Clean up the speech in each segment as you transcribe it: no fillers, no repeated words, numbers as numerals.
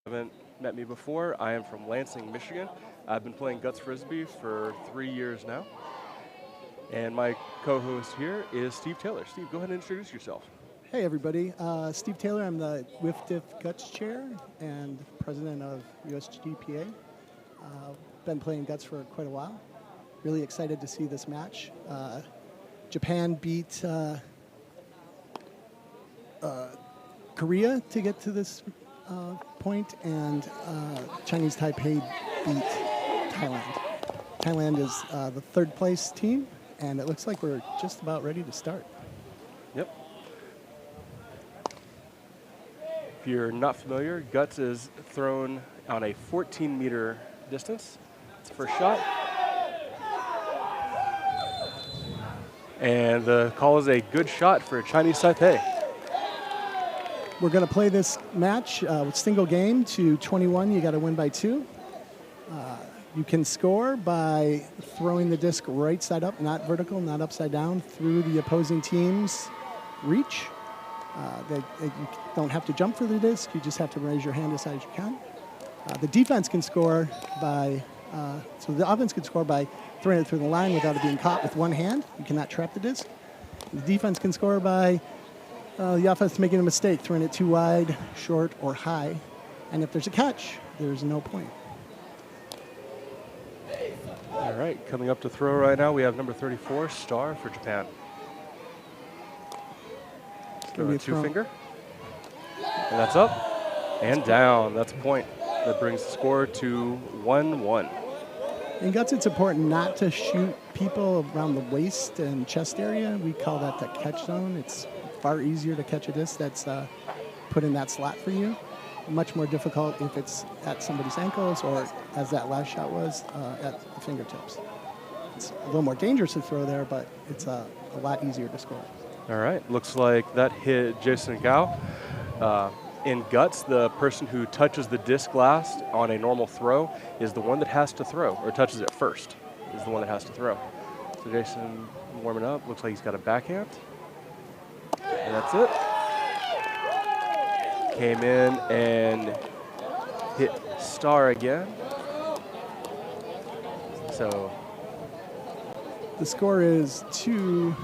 Haven't met me before, I am from Lansing, Michigan. I've been playing Guts Frisbee for 3 years now. And my co-host here is Steve Taylor. Steve, go ahead and introduce yourself. Hey everybody, Steve Taylor. I'm the WIFDIF Guts Chair and President of USGPA. Been playing Guts for quite a while. Really excited to see this match. Japan beat Korea to get to this point, and Chinese Taipei beat Thailand. Thailand is the third place team, and it looks like we're just about ready to start. Yep. If you're not familiar, Guts is thrown on a 14-meter distance. It's the first shot. And the call is a good shot for Chinese Taipei. We're going to play this match with single game to 21. You got to win by 2. You can score by throwing the disc right side up, not vertical, not upside down, through the opposing team's reach. You don't have to jump for the disc. You just have to raise your hand as high as you can. The defense can score by, so the offense can score by throwing it through the line without it being caught with one hand. You cannot trap the disc. The defense can score by the offense making a mistake, throwing it too wide, short, or high. And if there's a catch, there's no point. All right, coming up to throw right now, we have number 34, Star for Japan. Throw a two-finger. And that's up and down. That's a point. That brings the score to 1-1. In Guts, it's important not to shoot people around the waist and chest area. We call that the catch zone. It's far easier to catch a disc that's put in that slot for you. Much more difficult if it's at somebody's ankles or, as that last shot was, at the fingertips. It's a little more dangerous to throw there, but it's a lot easier to score. All right, looks like that hit Jason Gao. In Guts, the person who touches the disc last on a normal throw is the one that has to throw, or touches it first is the one that has to throw. So Jason warming up, looks like he's got a backhand. And that's it. Came in and hit Star again. So the score is 1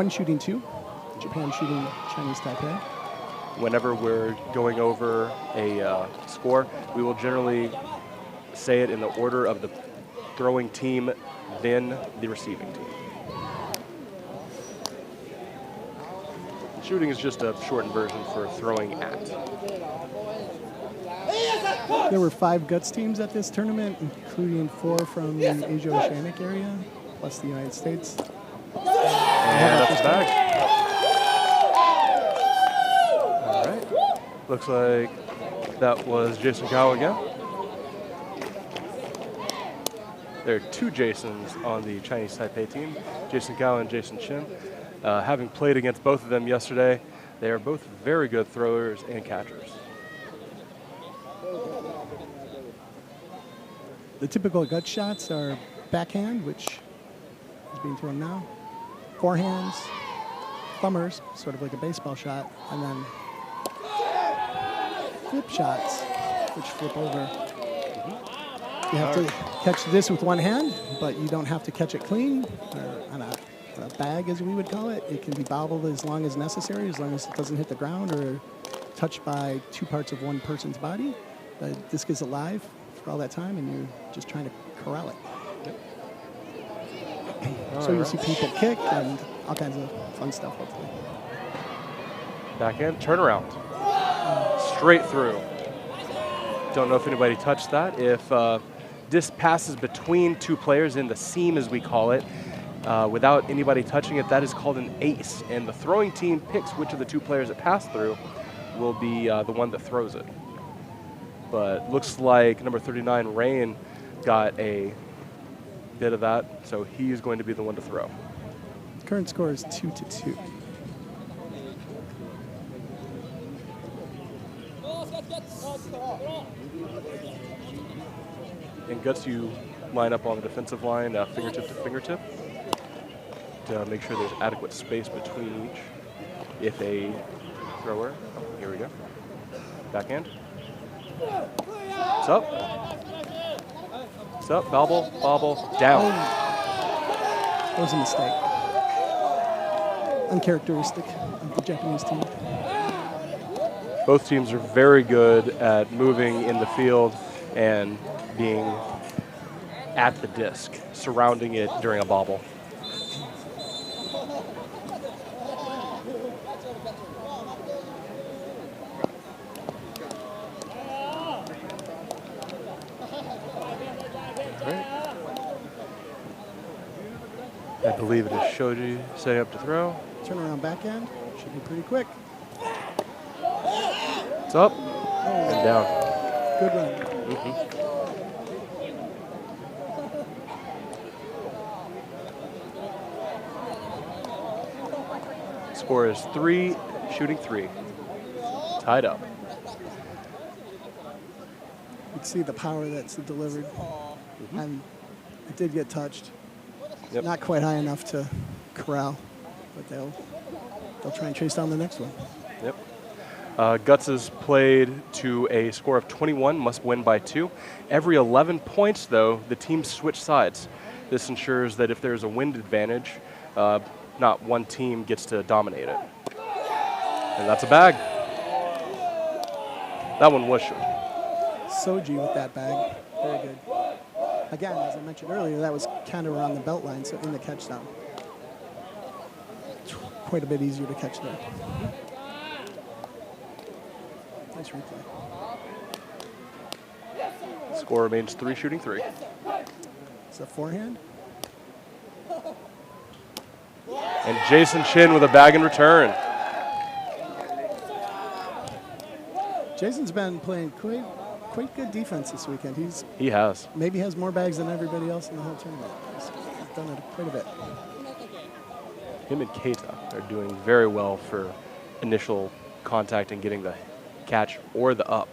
shooting 2. Japan shooting Chinese Taipei. Whenever we're going over a score, we will generally say it in the order of the throwing team, then the receiving team. Shooting is just a shortened version for throwing at. There were 5 Guts teams at this tournament, including 4 from the Asia-Oceanic area, plus the United States. And that's the bag. All right. Looks like that was Jason Gao again. There are 2 Jasons on the Chinese Taipei team, Jason Gao and Jason Chin. Having played against both of them yesterday, they are both very good throwers and catchers. The typical Guts shots are backhand, which is being thrown now, forehands, thumbers, sort of like a baseball shot, and then flip shots, which flip over. You have to catch this with one hand, but you don't have to catch it clean, or on a bag, as we would call it. It can be bobbled as long as necessary, as long as it doesn't hit the ground or touched by 2 parts of one person's body. The disc is alive for all that time, and you're just trying to corral it. Yep. So you'll see people kick and all kinds of fun stuff, hopefully. Backhand, turnaround. Straight through. Don't know if anybody touched that. If disc passes between 2 players in the seam, as we call it, without anybody touching it, that is called an ace. And the throwing team picks which of the 2 players it passed through will be the one that throws it. But looks like number 39, Rain, got a bit of that, so he's going to be the one to throw. Current score is 2-2. In Guts, you line up on the defensive line, fingertip to fingertip, to make sure there's adequate space between each. If a thrower, here we go, backhand, It's up. It's up. Bobble, bobble, down. That was a mistake. Uncharacteristic of the Japanese team. Both teams are very good at moving in the field and being at the disc, surrounding it during a bobble. I believe it is Shoji setting up to throw. Turnaround backhand. Should be pretty quick. It's up and down. Good run. Score is 3, shooting 3. Tied up. You can see the power that's delivered. And it did get touched. Yep. Not quite high enough to corral, but they'll try and chase down the next one. Yep. Guts is played to a score of 21, must win by 2. Every 11 points, though, the teams switch sides. This ensures that if there's a wind advantage, not one team gets to dominate it. And that's a bag. That one was Shoji. Soji with that bag. Very good. Again, as I mentioned earlier, that was kind of around the belt line, so in the catch down. Quite a bit easier to catch there. Nice replay. Score remains 3, shooting 3. Is that forehand? And Jason Chin with a bag in return. Jason's been playing quite good defense this weekend. He has. Maybe has more bags than everybody else in the whole tournament. He's done it quite a bit. Him and Keita are doing very well for initial contact and getting the catch or the up.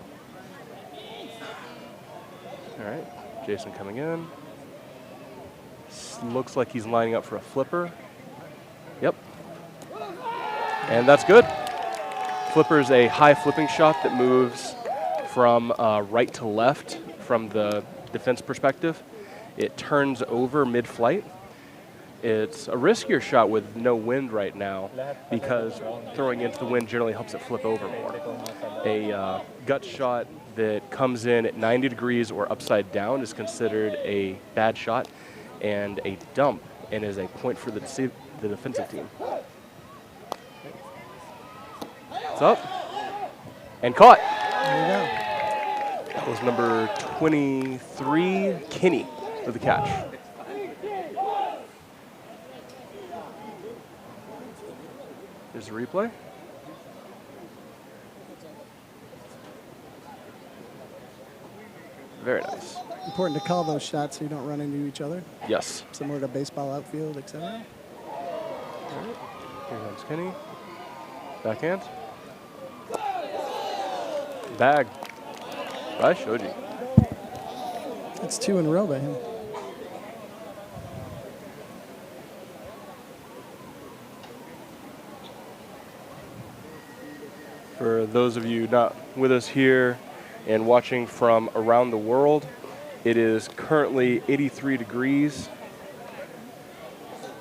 All right, Jason coming in. Looks like he's lining up for a flipper. Yep. And that's good. Flipper is a high flipping shot that moves from right to left from the defense perspective. It turns over mid-flight. It's a riskier shot with no wind right now because throwing into the wind generally helps it flip over more. A gut shot that comes in at 90 degrees or upside down is considered a bad shot and a dump and is a point for the defensive team. It's up and caught. There you go. That was number 23, Kinney, with the catch. There's a replay. Very nice. Important to call those shots so you don't run into each other. Yes. Similar to baseball outfield, etc. Here comes Kinney. Backhand. Bag by Shoji. That's 2 in a row by him. For those of you not with us here and watching from around the world, it is currently 83 degrees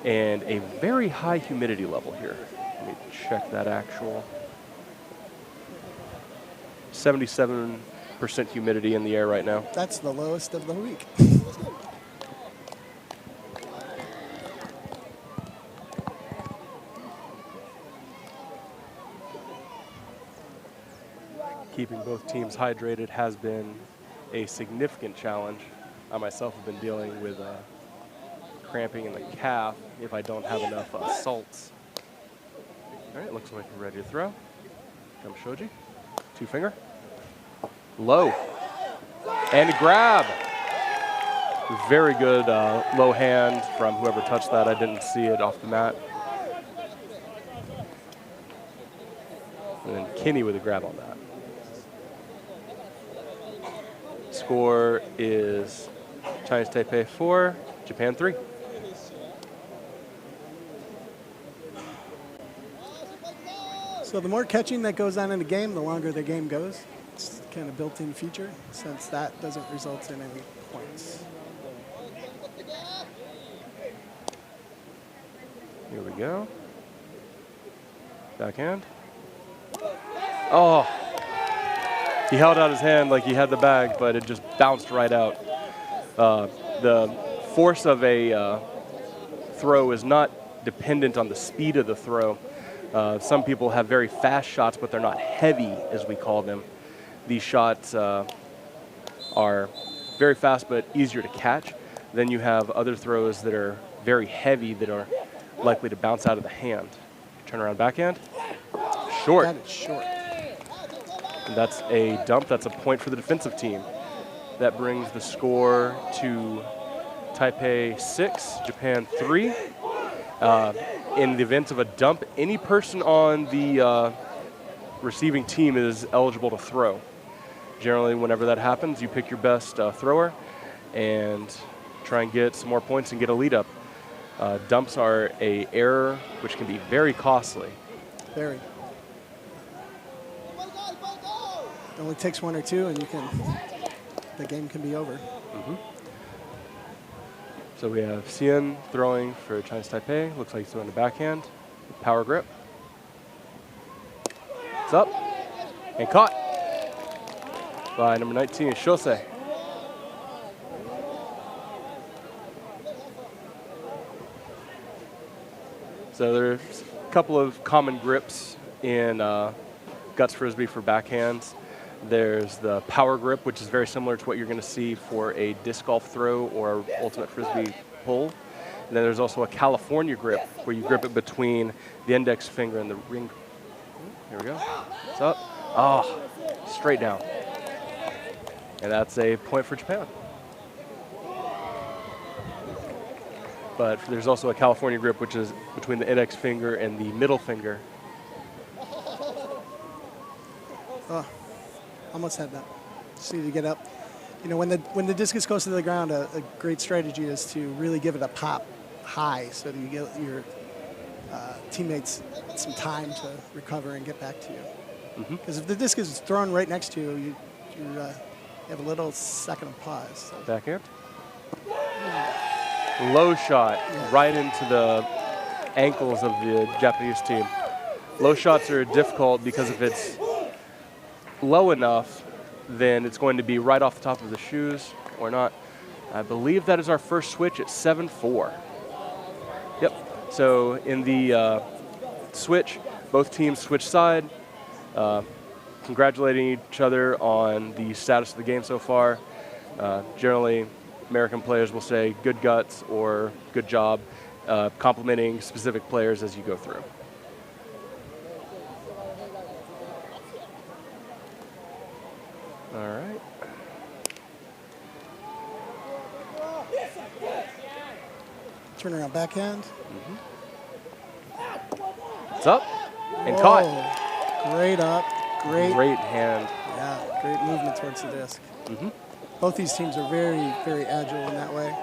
and a very high humidity level here. Let me check that actual. 77% humidity in the air right now. That's the lowest of the week. Keeping both teams hydrated has been a significant challenge. I myself have been dealing with cramping in the calf if I don't have enough salts. All right, looks like we're ready to throw. Comes Shoji. 2-finger. Low. And grab. Very good low hand from whoever touched that. I didn't see it off the mat. And then Kinney with a grab on that. Score is Chinese Taipei 4, Japan 3. So the more catching that goes on in the game, the longer the game goes. It's kind of built-in feature, since that doesn't result in any points. Here we go. Backhand. Oh. He held out his hand like he had the bag, but it just bounced right out. The force of a throw is not dependent on the speed of the throw. Some people have very fast shots, but they're not heavy, as we call them. These shots are very fast, but easier to catch. Then you have other throws that are very heavy that are likely to bounce out of the hand. Turn around backhand. Short. That is short. And that's a dump. That's a point for the defensive team. That brings the score to Taipei 6, Japan 3. In the event of a dump, any person on the receiving team is eligible to throw. Generally, whenever that happens, you pick your best thrower and try and get some more points and get a lead up. Dumps are an error which can be very costly. Very. It only takes one or two, and the game can be over. Mm-hmm. So we have Xian throwing for Chinese Taipei. Looks like he's throwing the backhand. Power grip. It's up and caught by number 19, Shosei. So there's a couple of common grips in Guts Frisbee for backhands. There's the power grip, which is very similar to what you're going to see for a disc golf throw or ultimate Frisbee pull. And then there's also a California grip, where you grip it between the index finger and the ring. Here we go. It's up. Oh, straight down. And that's a point for Japan. But there's also a California grip, which is between the index finger and the middle finger. Oh, almost had that. Just need to get up. You know, when the discus goes to the ground, a great strategy is to really give it a pop high so that you get your teammates some time to recover and get back to you. Because if the disc is thrown right next to you, you have a little second of pause. So. Backhand. Low shot right into the ankles of the Japanese team. Low shots are difficult because if it's low enough, then it's going to be right off the top of the shoes or not. I believe that is our first switch at 7-4. Yep. So in the switch, both teams switch side, congratulating each other on the status of the game so far. Generally, American players will say good guts or good job, complimenting specific players as you go through. All right. Turn around backhand. It's up and caught. Great up. Great hand. Yeah, great movement towards the disc. Both these teams are very, very agile in that way.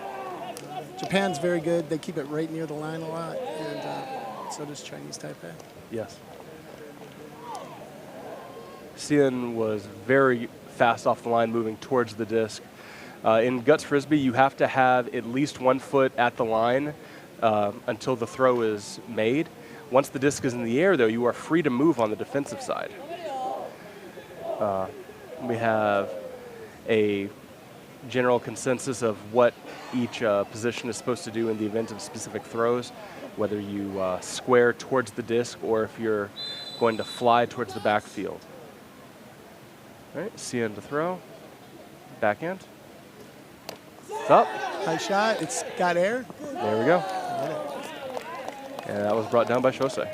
Japan's very good. They keep it right near the line a lot, and so does Chinese Taipei. Yes. Xian was very fast off the line, moving towards the disc. In Guts Frisbee, you have to have at least 1 foot at the line until the throw is made. Once the disc is in the air, though, you are free to move on the defensive side. We have a general consensus of what each position is supposed to do in the event of specific throws, whether you square towards the disc or if you're going to fly towards the backfield. All right, Xian to throw. Backhand. It's up. High shot. It's got air. There we go. And that was brought down by Shosei.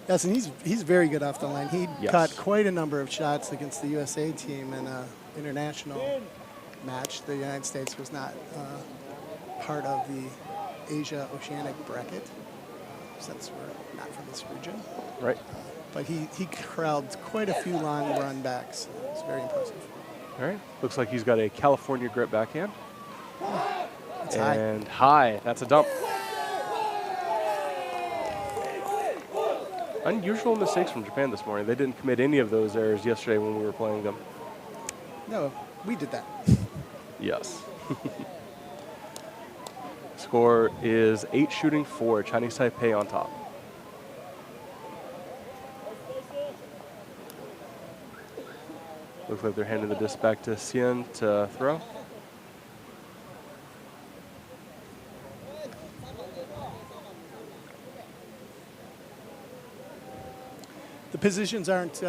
Yes, and he's very good off the line. He Yes. caught quite a number of shots against the USA team in an international match. The United States was not part of the Asia-Oceanic bracket, since we're not from this region. Right. But he corralled quite a few long run backs. It's very impressive. All right. Looks like he's got a California grip backhand. It's high. And high. That's a dump. Unusual mistakes from Japan this morning. They didn't commit any of those errors yesterday when we were playing them. No, we did that. Yes. Score is 8 shooting 4. Chinese Taipei on top. Looks like they're handing the disc back to Xian to throw. The positions aren't,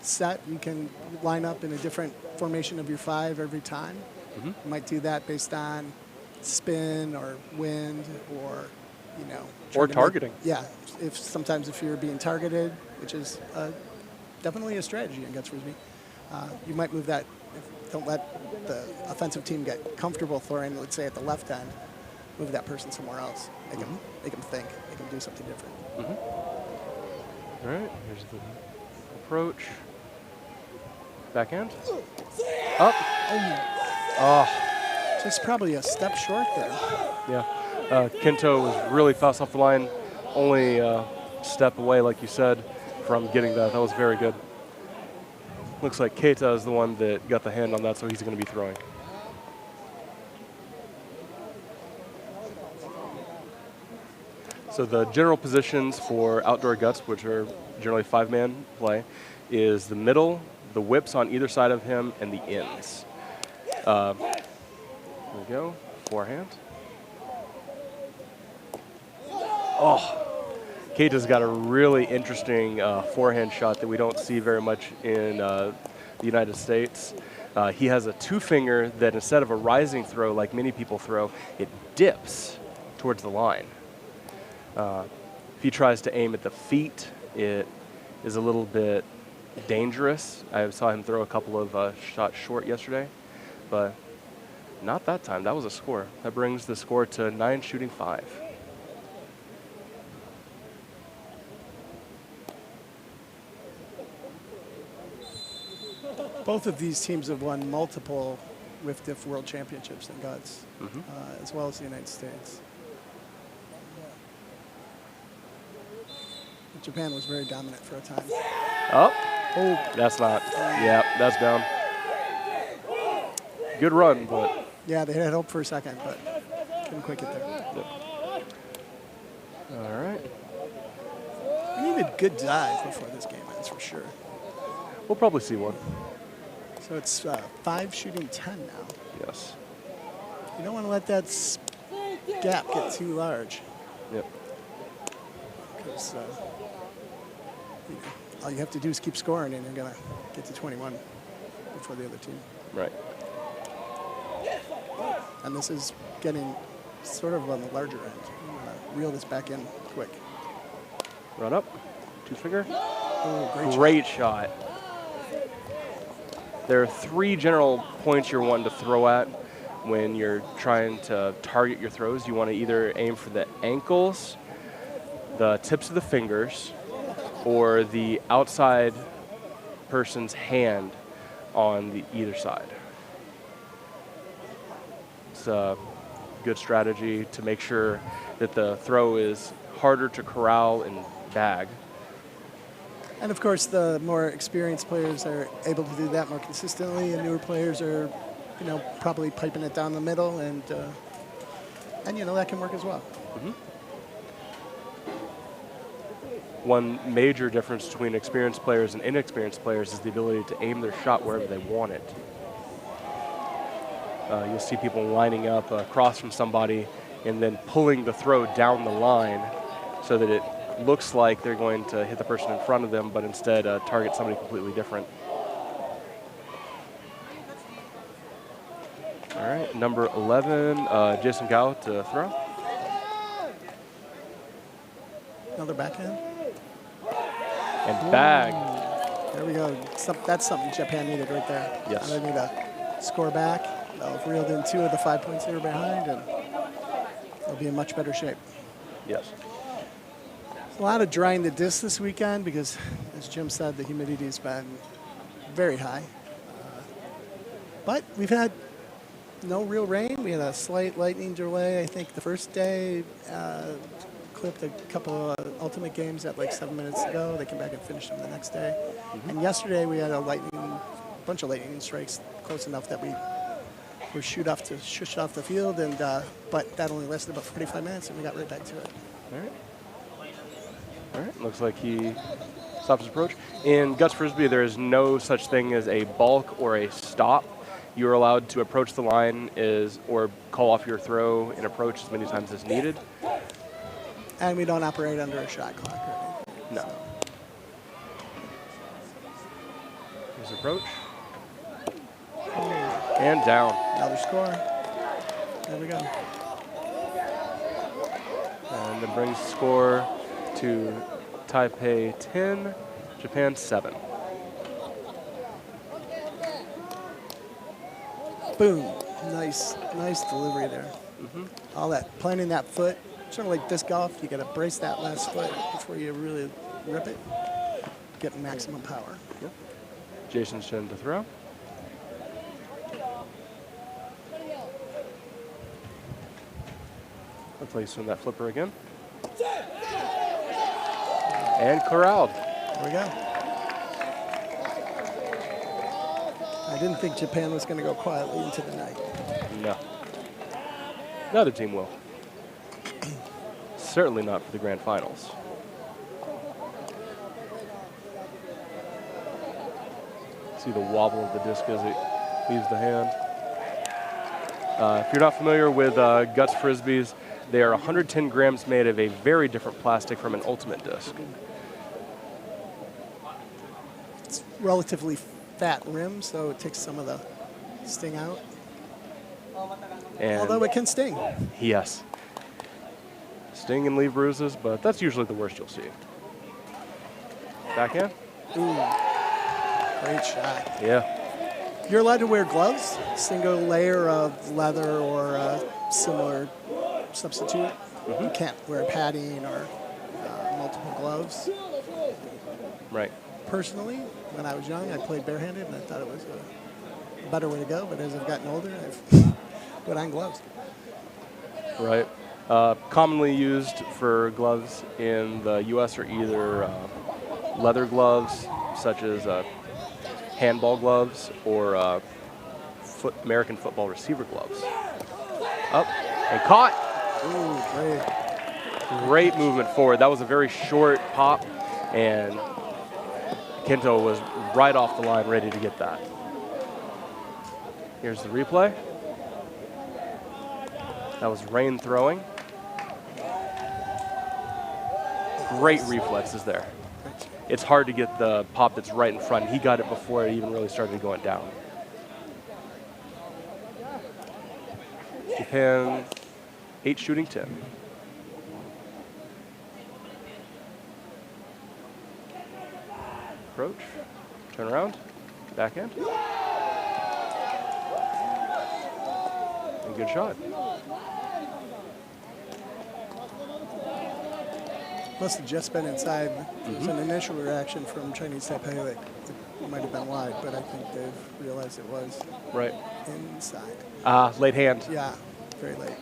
set. You can line up in a different formation of your 5 every time. Mm-hmm. You might do that based on spin or wind or, Or targeting. Sometimes if you're being targeted, which is definitely a strategy against Frisbee, you might move that. Don't let the offensive team get comfortable throwing, let's say, at the left end. Move that person somewhere else. Make them think. Make them do something different. Mm-hmm. All right, here's the approach. Backhand. Up. Oh. Just probably a step short there. Yeah. Kento was really fast off the line. Only a step away, like you said, from getting that. That was very good. Looks like Keita is the one that got the hand on that, so he's going to be throwing. So the general positions for outdoor guts, which are generally 5-man play, is the middle, the whips on either side of him, and the ends. There we go. Forehand. Oh, Keita's got a really interesting forehand shot that we don't see very much in the United States. He has a 2-finger that instead of a rising throw like many people throw, it dips towards the line. If he tries to aim at the feet, it is a little bit dangerous. I saw him throw a couple of shots short yesterday, but not that time. That was a score. That brings the score to 9 shooting 5. Both of these teams have won multiple WIFDIF World Championships in guts, as well as the United States. Japan was very dominant for a time. Oh, that's not. Yeah, that's down. Good run, but. Yeah, they had hope for a second, but couldn't quite get there. Yep. All right. We need a good dive before this game ends, for sure. We'll probably see one. So it's 5 shooting 10 now. Yes. You don't want to let that gap get too large. Yep. Because all you have to do is keep scoring, and you're going to get to 21 before the other team. Right. And this is getting sort of on the larger end. You want to reel this back in quick. Run up. 2-finger. Oh, great shot. There are 3 general points you're wanting to throw at when you're trying to target your throws. You want to either aim for the ankles, the tips of the fingers, or the outside person's hand on the either side. It's a good strategy to make sure that the throw is harder to corral and bag. And of course, the more experienced players are able to do that more consistently, and newer players are, probably piping it down the middle, and that can work as well. Mm-hmm. One major difference between experienced players and inexperienced players is the ability to aim their shot wherever they want it. You'll see people lining up across from somebody and then pulling the throw down the line so that it looks like they're going to hit the person in front of them, but instead target somebody completely different. All right, number 11, Jason Gao to throw. Another backhand. And bag. There we go. That's something Japan needed right there. Yes. They need to score back. They'll have reeled in 2 of the 5 points they were behind, and they'll be in much better shape. Yes. A lot of drying the disc this weekend because, as Jim said, the humidity has been very high. But we've had no real rain. We had a slight lightning delay, I think, the first day, clipped a couple of ultimate games at like 7 minutes ago. They came back and finished them the next day. And yesterday we had a bunch of lightning strikes close enough that we were shushed off the field, and but that only lasted about 45 minutes, and we got right back to it. All right. All right. Looks like he stops his approach. In Guts Frisbee, there is no such thing as a balk or a stop. You're allowed to approach the line or call off your throw and approach as many times as needed. And we don't operate under a shot clock or anything. No. So. Here's approach. And down. Another score. There we go. And that brings the score to Taipei 10, Japan 7. Boom. Nice delivery there. All that, planting that foot, sort of like disc golf, you got to brace that last foot before you really rip it, get maximum power. Yep. Jason Shin to throw. Looks like he's doing that flipper again. And corralled. There we go. I didn't think Japan was going to go quietly into the night. No. Neither team will. Certainly not for the grand finals. See the wobble of the disc as it leaves the hand. If you're not familiar with Guts Frisbees, they are 110 grams made of a very different plastic from an ultimate disc. It's relatively fat rim, so it takes some of the sting out. And although it can sting. Yes. Sting and leave bruises, but that's usually the worst you'll see. Backhand? Ooh, great shot. Yeah. You're allowed to wear gloves, single layer of leather or a similar substitute. You can't wear padding or multiple gloves. Right. Personally, when I was young, I played barehanded, and I thought it was a better way to go. But as I've gotten older, I've put on gloves. Right. Commonly used for gloves in the U.S. are either leather gloves, such as handball gloves, or American football receiver gloves. Up and caught. Ooh, great. Great movement forward. That was a very short pop, and Kento was right off the line ready to get that. Here's the replay. That was Rain throwing. Great reflexes there. It's hard to get the pop that's right in front. He got it before it even really started going down. Japan 8 shooting 10. Approach, turn around, backhand. And good shot. Must have just been inside. There was an initial reaction from Chinese Taipei that it might have been wide, but I think they've realized it was Right. inside. Late hand. Yeah, very late.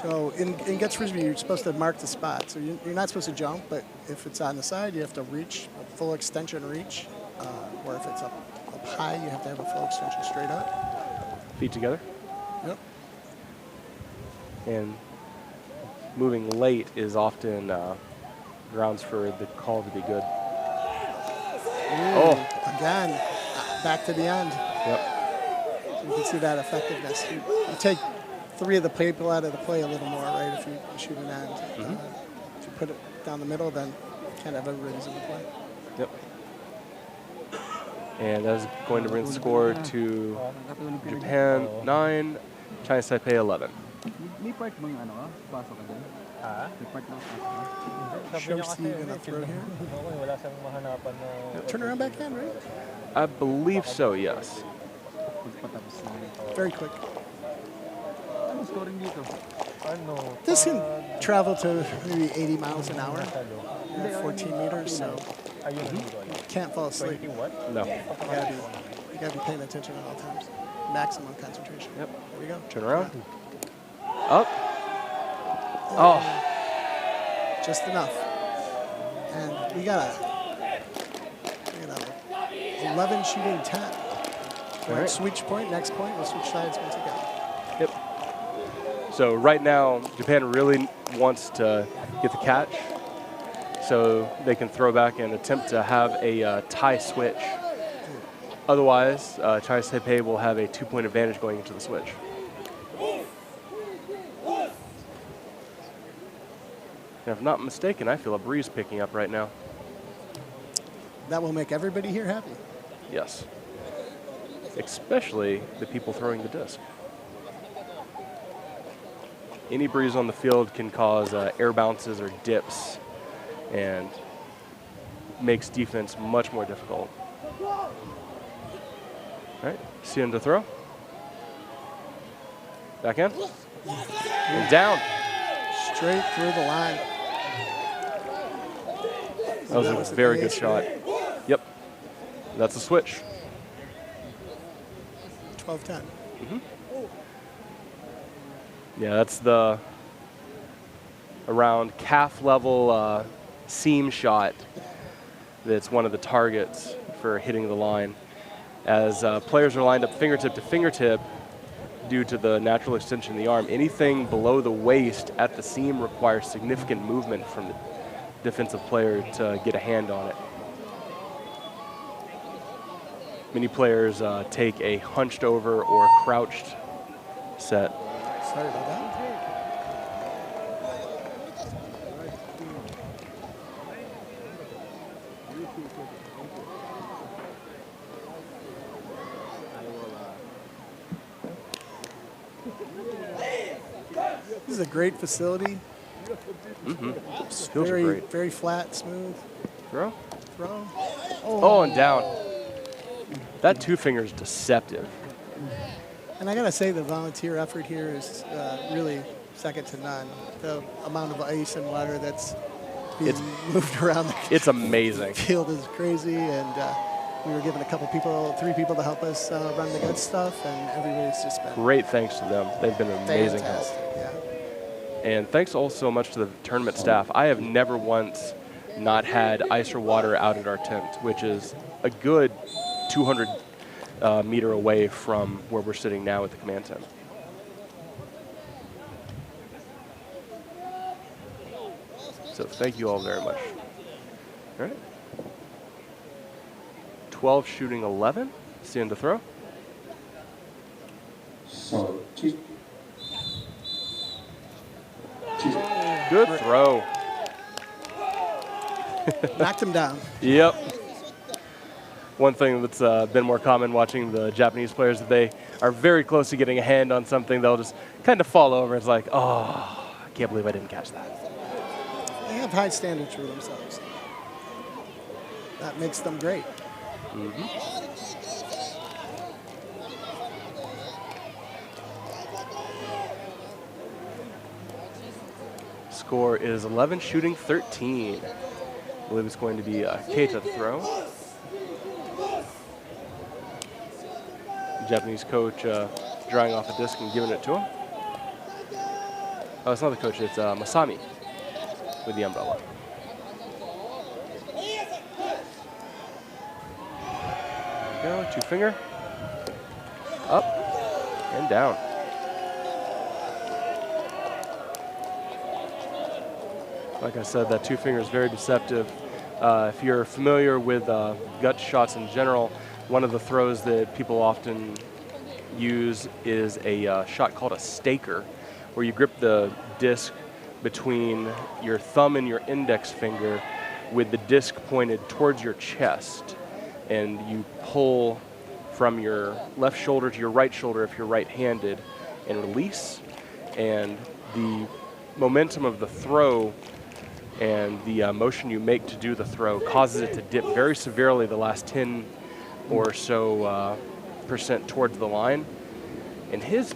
So in Guts Frisbee, you're supposed to mark the spot. So you're not supposed to jump, but if it's on the side, you have to reach, a full extension reach. Or if it's up high, you have to have a full extension straight up. Feet together. Yep. And moving late is often grounds for the call to be good. Ooh, again, back to the end. Yep. You can see that effectiveness. You take 3 of the people out of the play a little more, right, if you shoot an end. If you put it down the middle, then kind of everybody's in the play. Yep. And that is going to bring the score to Japan 9, China Taipei 11. Show Steve in a throw here. Turn around backhand, right? I believe so, yes. Very quick. This can travel to maybe 80 miles an hour, 14 meters, so you can't fall asleep. No. You gotta be paying attention at all times. Maximum concentration. Yep. There we go. Turn around. Up. Oh. just enough. And we got a 11 shooting 10. All right. Switch point, next point, we'll switch sides once again. Yep. So right now, Japan really wants to get the catch so they can throw back and attempt to have a tie switch. Otherwise, China Taipei will have a 2-point advantage going into the switch. And if I'm not mistaken, I feel a breeze picking up right now. That will make everybody here happy. Yes. Especially the people throwing the disc. Any breeze on the field can cause air bounces or dips and makes defense much more difficult. All right, see him to throw. Back in. And down. Straight through the line. That was a very good shot. Yep. That's a switch. 12-10. Yeah, that's the around calf level seam shot that's one of the targets for hitting the line. As players are lined up fingertip to fingertip due to the natural extension of the arm, anything below the waist at the seam requires significant movement from the defensive player to get a hand on it. Many players take a hunched over or crouched set. Sorry about that. This is a great facility. Very flat, smooth. Throw. Oh, and down. That 2-finger is deceptive. And I gotta say, the volunteer effort here is really second to none. The amount of ice and water that's being moved around it's amazing. field is crazy, and we were given 3 people to help us run the good stuff, and everybody's just been great. Thanks to them. They've been an amazing help. Yeah. And thanks also so much to the tournament staff. I have never once not had ice or water out at our tent, which is a good 200 meter away from where we're sitting now at the command tent. So thank you all very much. All right. 12 shooting 11. See him to throw. Good throw. Knocked him down. Yep. One thing that's been more common watching the Japanese players, if they are very close to getting a hand on something, they'll just kind of fall over. It's like, oh, I can't believe I didn't catch that. They have high standards for themselves. That makes them great. Score is 11 shooting 13. I believe it's going to be Keita to throw. Japanese coach drying off a disc and giving it to him. Oh, it's not the coach, it's Masami with the umbrella. There we go, 2-finger. Up and down. Like I said, that 2-finger is very deceptive. If you're familiar with gut shots in general, one of the throws that people often use is a shot called a staker, where you grip the disc between your thumb and your index finger with the disc pointed towards your chest, and you pull from your left shoulder to your right shoulder if you're right-handed and release, and the momentum of the throw and the motion you make to do the throw causes it to dip very severely the last 10 or so percent towards the line. And his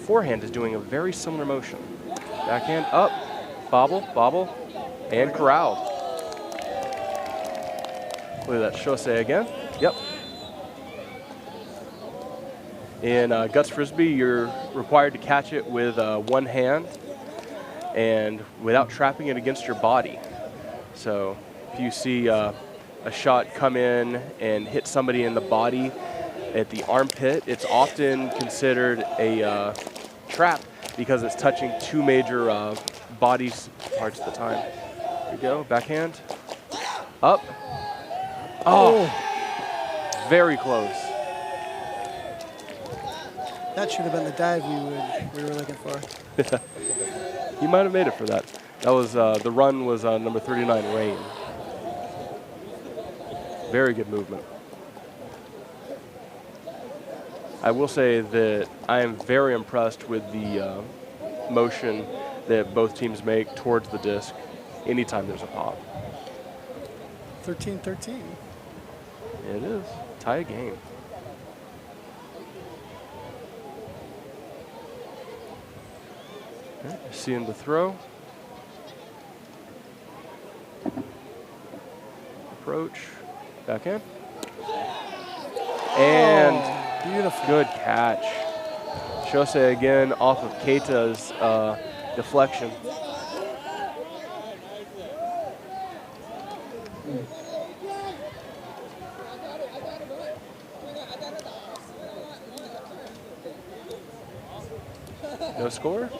forehand is doing a very similar motion. Backhand up, bobble, bobble, and corralled. Look at that shosei again. Yep. In Guts Frisbee, you're required to catch it with one hand. and without trapping it against your body. So if you see a shot come in and hit somebody in the body at the armpit, it's often considered a trap because it's touching two major body parts at the time. Here we go, backhand, up. Oh, very close. That should have been the dive we were looking for. He might have made it for that. That was the run was number 39, Rain. Very good movement. I will say that I am very impressed with the motion that both teams make towards the disc anytime there's a pop. 13-13. It is. Tie game. Okay, seeing the throw. Approach. Backhand. And beautiful. Good catch. Shosei again off of Keita's deflection. No score.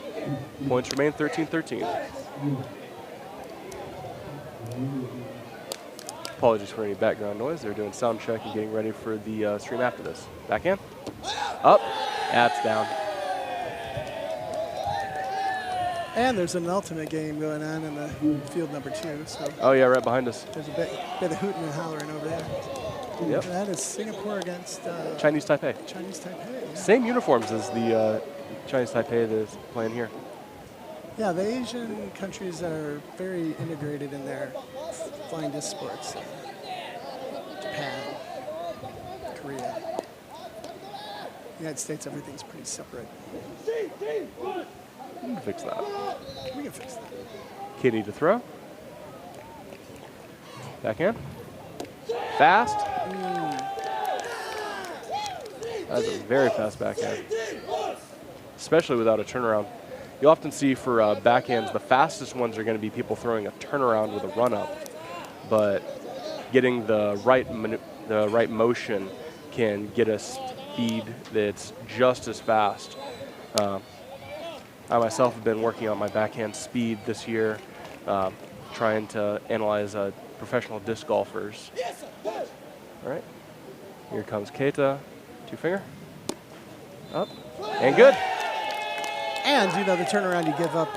Points remain 13-13. Apologies for any background noise. They're doing sound check and getting ready for the stream after this. Backhand. Up. That's down. And there's an ultimate game going on in the field number 2. So oh yeah, right behind us. there's a bit of hooting and hollering over there. Yep. That is Singapore against Chinese Taipei. Chinese Taipei. Yeah. Same uniforms as the Chinese Taipei that's playing here. Yeah, the Asian countries are very integrated in their flying disc sports. Japan, Korea. United States, everything's pretty separate. We can fix that. We can fix that. Kitty to throw. Backhand. Fast. That's a very fast backhand, especially without a turnaround. You often see for backhands, the fastest ones are going to be people throwing a turnaround with a run-up, but getting the right motion can get a speed that's just as fast. I myself have been working on my backhand speed this year, trying to analyze professional disc golfers. All right, here comes Keita, two-finger, up, and good. And you know the turnaround, you give up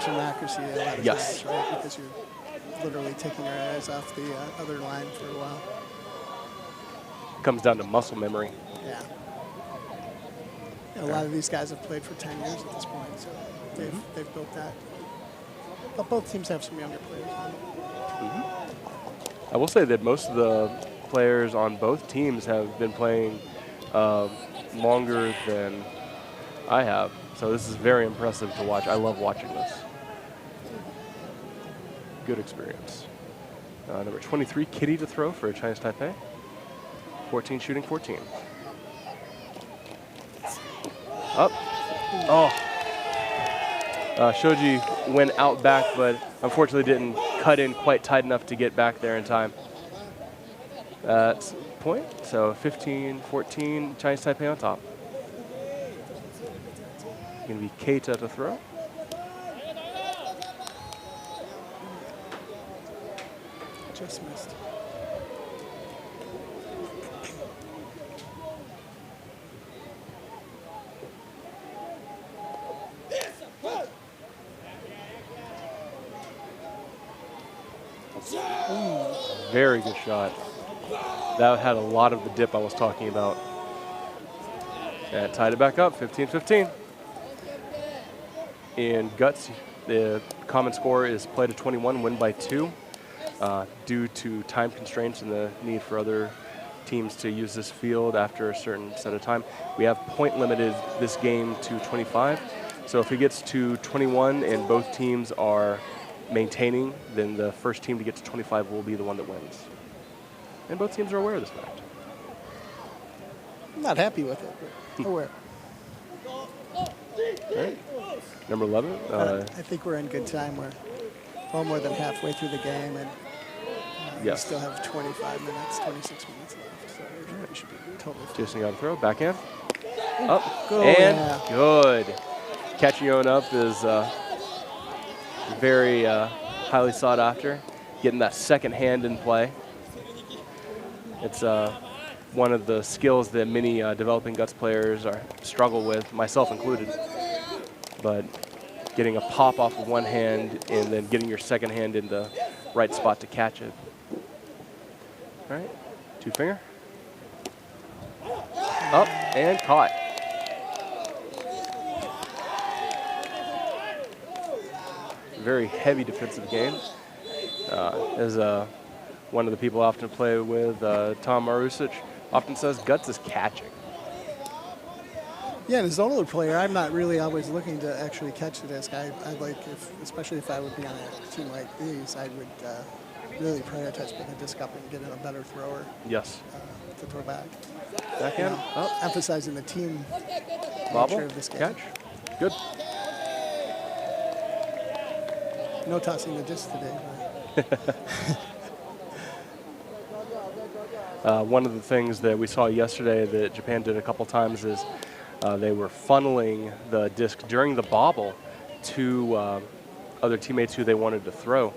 some accuracy a lot of yes. times, right? Because you're literally taking your eyes off the other line for a while. Comes down to muscle memory. Yeah. A lot of these guys have played for 10 years at this point, so they've built that. But both teams have some younger players on it. I will say that most of the players on both teams have been playing longer than I have. So this is very impressive to watch. I love watching this. Good experience. Number 23, Kitty to throw for Chinese Taipei. 14 shooting 14. Up. Oh. Shoji went out back, but unfortunately didn't cut in quite tight enough to get back there in time. That's point. So 15-14, Chinese Taipei on top. Going to be Keita to throw. Just missed. Very good shot. That had a lot of the dip I was talking about. And tied it back up, 15-15. In Guts, the common score is play to 21, win by 2. Due to time constraints and the need for other teams to use this field after a certain set of time, we have point limited this game to 25. So if it gets to 21 and both teams are maintaining, then the first team to get to 25 will be the one that wins. And both teams are aware of this fact. I'm not happy with it, but aware. All right. Number 11. I think we're in good time. We're well more than halfway through the game, and we Yes. still have 25 minutes, 26 minutes left. So we should be totally fine. Jason got a throw. Backhand. Up. Go, and yeah. good. Catching your own up is very highly sought after. Getting that second hand in play. It's one of the skills that many developing guts players struggle with, myself included. But getting a pop off of one hand and then getting your second hand in the right spot to catch it. All right, 2-finger. Up and caught. Very heavy defensive game. As one of the people I often play with, Tom Marusic, often says guts is catching. Yeah, and as an older player, I'm not really always looking to actually catch the disc. I'd like, especially if I would be on a team like these, I would really prioritize picking the disc up and getting a better thrower. Yes. To throw back. Backhand. Up. Emphasizing the team Bobble. nature of this game. Catch. Good. No tossing the disc today. One of the things that we saw yesterday that Japan did a couple times is they were funneling the disc during the bobble to other teammates who they wanted to throw.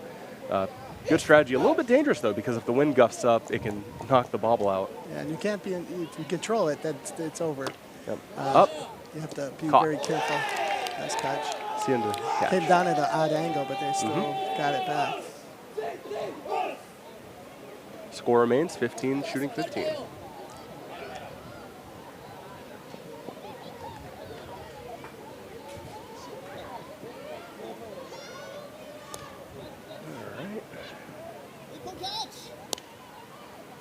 Good strategy. A little bit dangerous, though, because if the wind gusts up, it can knock the bobble out. Yeah, and you can't be, if you control it, it's over. Yep. Up. You have to be Caught. very careful. Nice catch. See him to catch. Came down at an odd angle, but they still got it back. Score remains 15, shooting 15.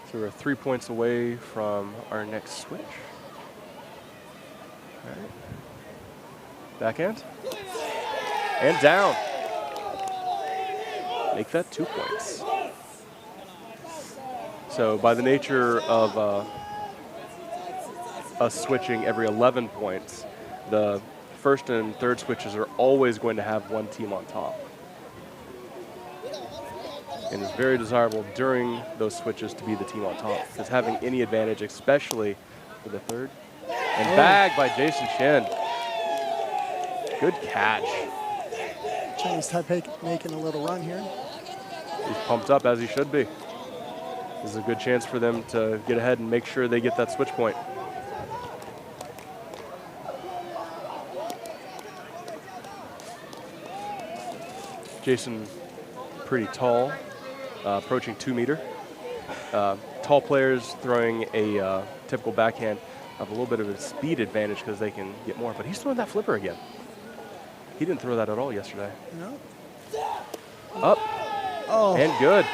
So we're 3 points away from our next switch. All right. Backhand. And down. Make that 2 points. So by the nature of us switching every 11 points, the first and third switches are always going to have one team on top. And it's very desirable during those switches to be the team on top, because having any advantage, especially for the third. And bagged by Jason Shin. Good catch. Chinese Taipei making a little run here. He's pumped up, as he should be. This is a good chance for them to get ahead and make sure they get that switch point. Jason, pretty tall, approaching 2 meter. Tall players throwing a typical backhand have a little bit of a speed advantage because they can get more, but he's throwing that flipper again. He didn't throw that at all yesterday. No. Up. Oh. And good.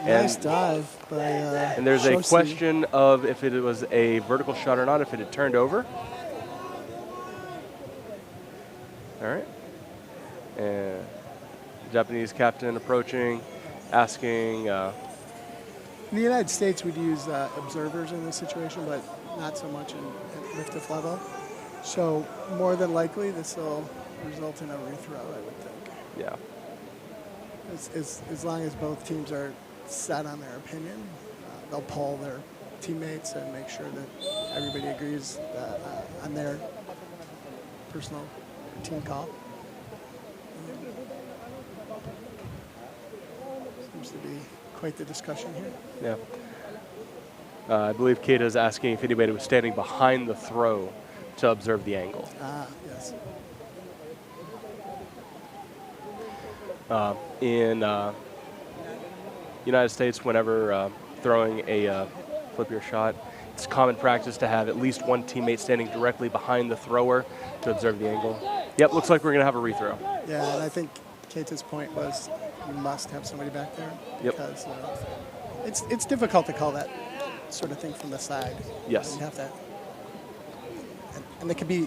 Nice dive by and there's a Shoshi. question of if it was a vertical shot or not, if it had turned over. All right. And Japanese captain approaching, asking. In the United States, we'd use observers in this situation, but not so much at lift-off level. So more than likely, this will result in a rethrow, I would think. Yeah. As long as both teams are set on their opinion, they'll poll their teammates and make sure that everybody agrees on their personal team call. Seems to be quite the discussion here. Yeah. I believe Keita is asking if anybody was standing behind the throw to observe the angle. Yes. In United States, whenever throwing a flip your shot, it's common practice to have at least one teammate standing directly behind the thrower to observe the angle. Yep, looks like we're going to have a rethrow. Yeah, and I think Keita's point was you must have somebody back there. Yep. Because it's difficult to call that sort of thing from the side. Yes. You have to, and it could be,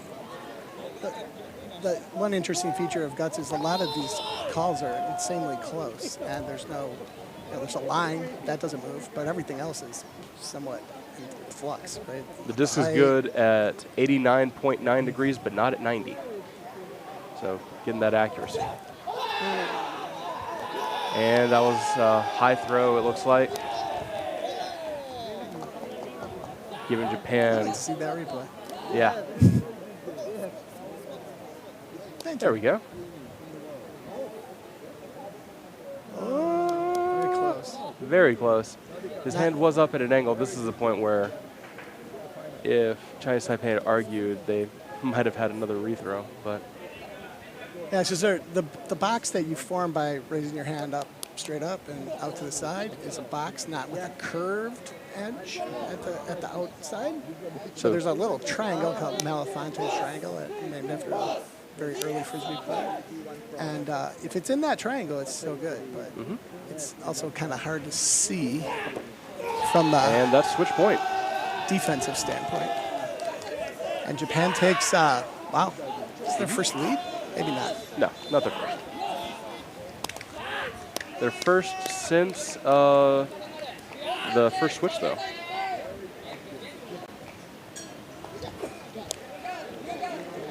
the one interesting feature of guts is a lot of these calls are insanely close, and there's no, there's a line that doesn't move, but everything else is somewhat in flux, right? The disc is good at 89.9 degrees, but not at 90. So getting that accuracy. And that was a high throw, it looks like. Giving Japan. Let's see that replay. Yeah. There we go. Very close. Very close. His hand was up at an angle. This is the point where if Chinese Taipei had argued, they might have had another rethrow. But yeah, it's just the box that you form by raising your hand up, straight up, and out to the side is a box not with a curved edge at the outside. So there's a little triangle called Malafonte's triangle, named after a very early Frisbee player. And if it's in that triangle, it's so good. But it's also kind of hard to see from the and that's switch point. Defensive standpoint. And Japan takes, wow, is their first lead? Maybe not. No, not their first. Their first since the first switch, though.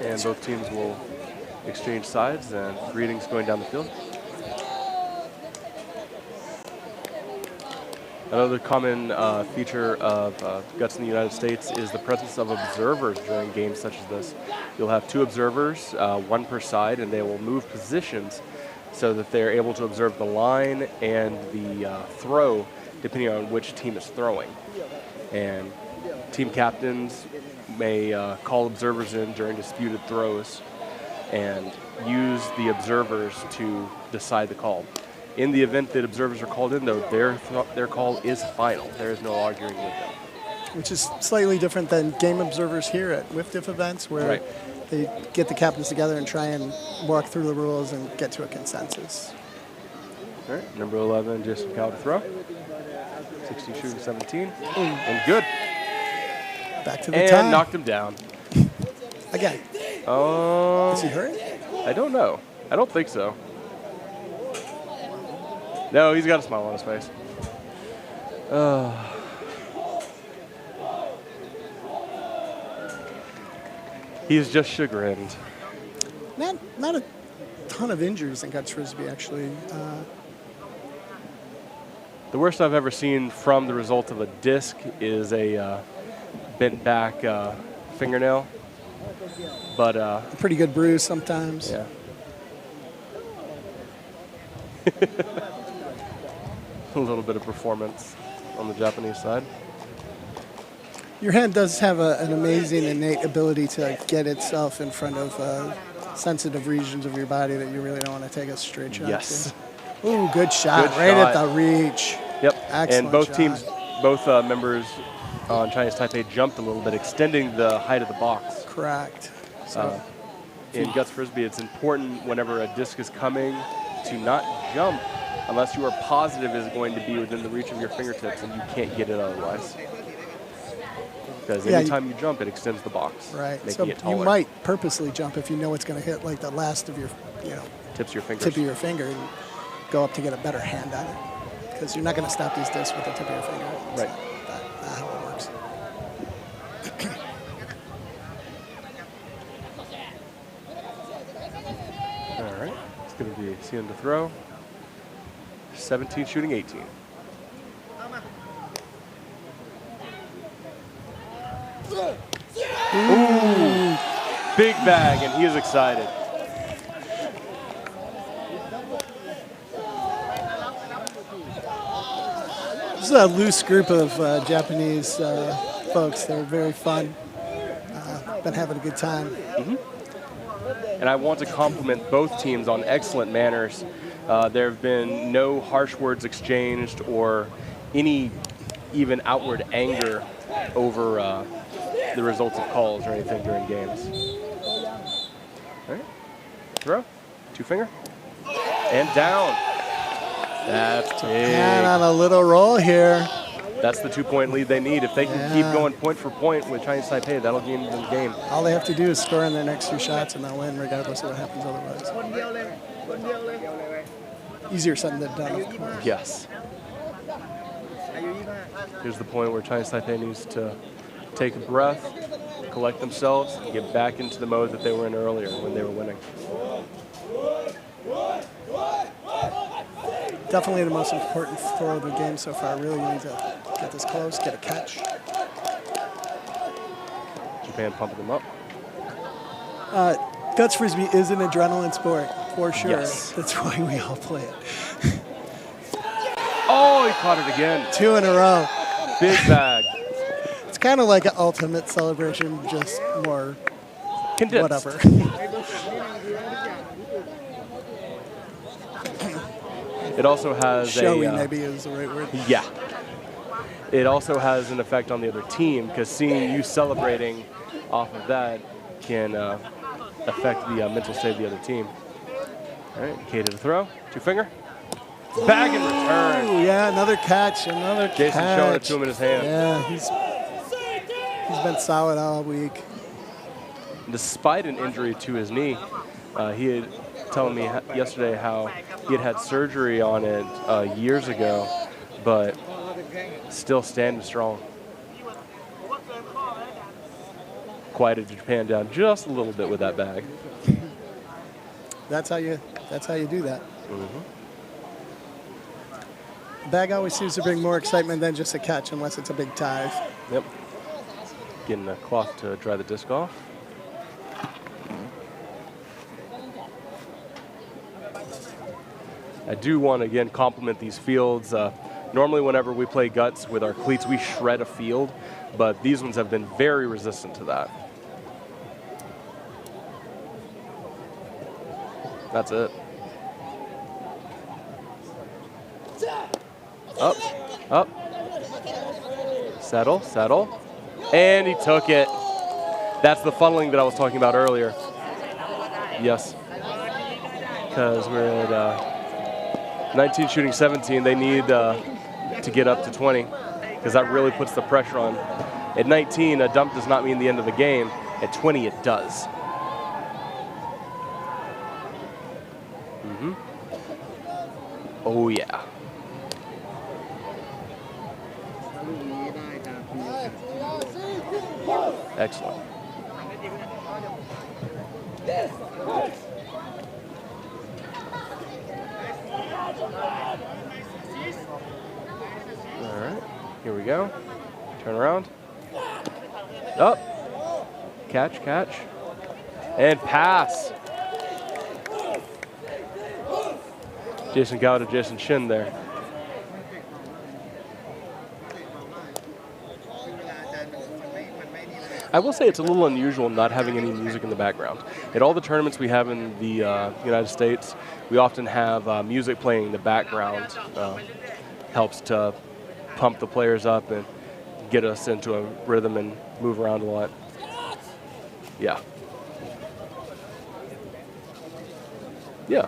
And both teams will exchange sides and greetings going down the field. Another common feature of Guts in the United States is the presence of observers during games such as this. You'll have 2 observers, 1 per side, and they will move positions so that they're able to observe the line and the throw, depending on which team is throwing. And team captains may call observers in during disputed throws and use the observers to decide the call. In the event that observers are called in, though, their call is final. There is no arguing with them. Which is slightly different than game observers here at WIFDIF events, where they get the captains together and try and walk through the rules and get to a consensus. All right, number 11, Jason Cow to throw. 16 shooting 17, and good. Back to the tie. And knocked him down. Again. Oh. Is he hurt? I don't know. I don't think so. No, he's got a smile on his face. He's just chagrined. Not a ton of injuries in Guts Frisbee, actually. The worst I've ever seen from the result of a disc is a bent back fingernail. But a pretty good bruise sometimes. Yeah. A little bit of performance on the Japanese side. Your hand does have an amazing innate ability to get itself in front of sensitive regions of your body that you really don't want to take a straight shot Yes. to. Ooh, good shot. Good right shot. at the reach. Yep. Excellent and both shot. teams, both members on Chinese Taipei jumped a little bit, extending the height of the box. Correct. So In Guts Frisbee, it's important whenever a disc is coming to not jump unless you are positive it's going to be within the reach of your fingertips and you can't get it otherwise. Because anytime you jump, it extends the box, right. making So it taller. you might purposely jump if you know it's going to hit like the last of your, tips of your fingers. tip of your finger and go up to get a better hand on it. Because you're not going to stop these discs with the tip of your finger. It's Right. not how it works. All right. It's going to be Sion to throw. 17 shooting 18. Ooh. Big bag, and he is excited. This is a loose group of Japanese folks. They're very fun. Been having a good time. And I want to compliment both teams on excellent manners. There have been no harsh words exchanged or any even outward anger over the results of calls or anything during games. All right, throw, 2-finger, and down. That's big. And on a little roll here. That's the 2-point lead they need. If they can keep going point for point with Chinese Taipei, that'll gain them the game. All they have to do is score in their next 2 shots and they'll win regardless of what happens otherwise. Easier said than done, of course. Yes. Here's the point where Chinese Taipei needs to take a breath collect themselves, and get back into the mode that they were in earlier when they were winning. Definitely the most important throw of the game so far. Really, you need to get this close, get a catch. Japan pumping them up. Guts Frisbee is an adrenaline sport, for sure. Yes. That's why we all play it. Oh, he caught it again. 2 in a row. Big bag. It's kind of like an ultimate celebration, just more Condensed. whatever. It also has Showy, a... maybe is the right word. Yeah. It also has an effect on the other team, because seeing you celebrating off of that can affect the mental state of the other team. All right, K to the throw. 2-finger. Bag and return. Ooh, yeah, another catch, another Jason catch. showing it to him in his hand. Yeah, he's been solid all week. Despite an injury to his knee, he had telling me yesterday how he had surgery on it years ago, but still standing strong. Quieted Japan down just a little bit with that bag. That's how you do that. Mm-hmm. Bag always seems to bring more excitement than just a catch, unless it's a big tie. Yep. Getting a cloth to dry the disc off. I do want to, again, compliment these fields. Normally, whenever we play guts with our cleats, we shred a field, but these ones have been very resistant to that. That's it. Up, up. Settle, settle. And he took it. That's the funneling that I was talking about earlier. Yes. Because we're at 19 shooting 17. They need to get up to 20, because that really puts the pressure on. At 19, a dump does not mean the end of the game. At 20, it does. Mm-hmm. Oh, yeah. Excellent. All right, here we go. Turn around. Up. Catch, catch. And pass. Jason Gao to Jason Shin there. I will say it's a little unusual not having any music in the background. At all the tournaments we have in the United States, we often have music playing in the background. Helps to pump the players up and get us into a rhythm and move around a lot. Yeah. Yeah.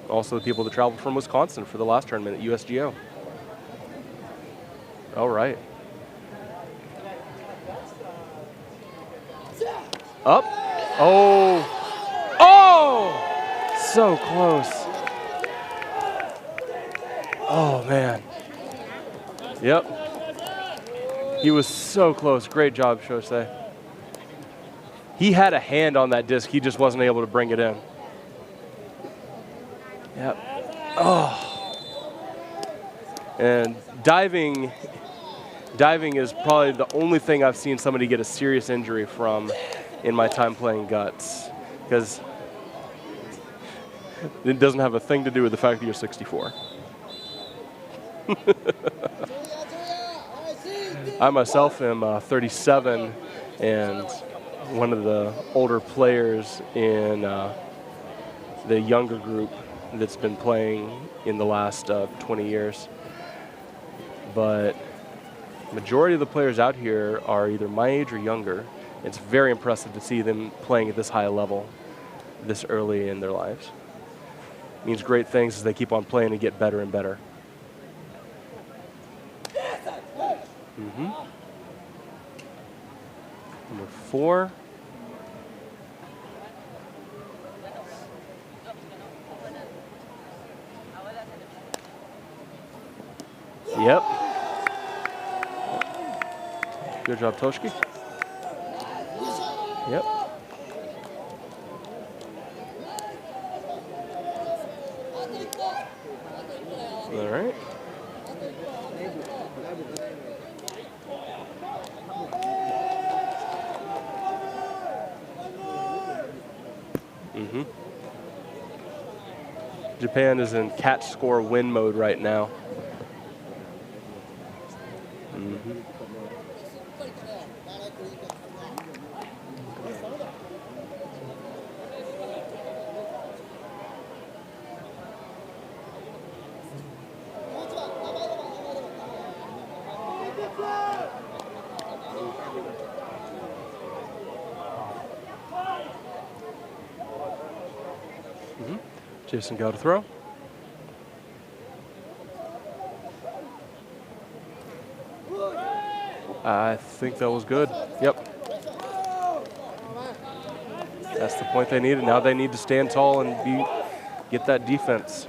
Also the people that traveled from Wisconsin for the last tournament at USGO. All right. Up. Oh. Oh! So close. Oh, man. Yep. He was so close. Great job, Shosei. He had a hand on that disc. He just wasn't able to bring it in. Yep. Oh. And diving is probably the only thing I've seen somebody get a serious injury from in my time playing guts, because it doesn't have a thing to do with the fact that you're 64. I myself am 37 and one of the older players in the younger group that's been playing in the last 20 years. But majority of the players out here are either my age or younger. It's very impressive to see them playing at this high level this early in their lives. It means great things as they keep on playing and get better and better. Mm-hmm. Number 4. Yep. Good job, Toshiki. Yep. All right. Japan is in catch score win mode right now. Jason got a throw. I think that was good. Yep. That's the point they needed. Now they need to stand tall and get that defense.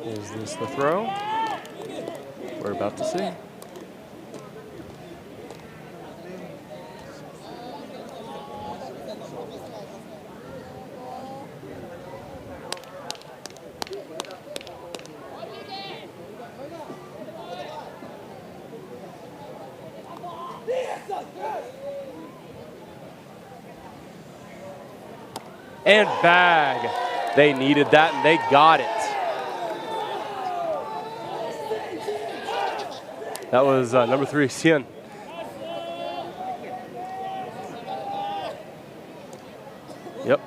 Is this the throw? We're about to see. And bag. They needed that, and they got it. That was number 3, Xian. Yep.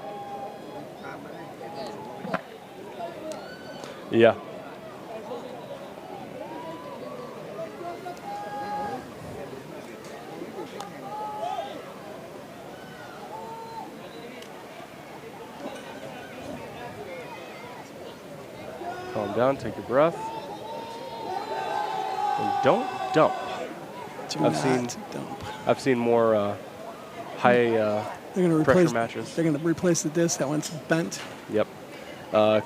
Yeah. Calm down, take your breath. And don't dump. I've seen more high pressure matches. They're going to replace the disc that one's bent. Yep.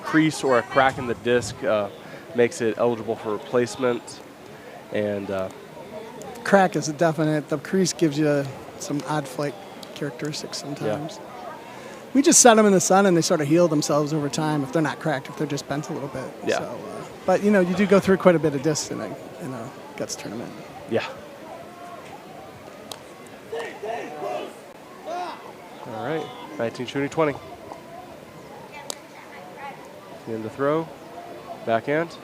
Crease or a crack in the disc makes it eligible for replacement. And crack is a definite. The crease gives you some odd flight characteristics sometimes. Yeah. We just set them in the sun and they sort of heal themselves over time if they're not cracked, if they're just bent a little bit. Yeah. So, but you know, you do go through quite a bit of discs in a guts tournament. Yeah. All right, 19 shooting 20. In the throw, backhand.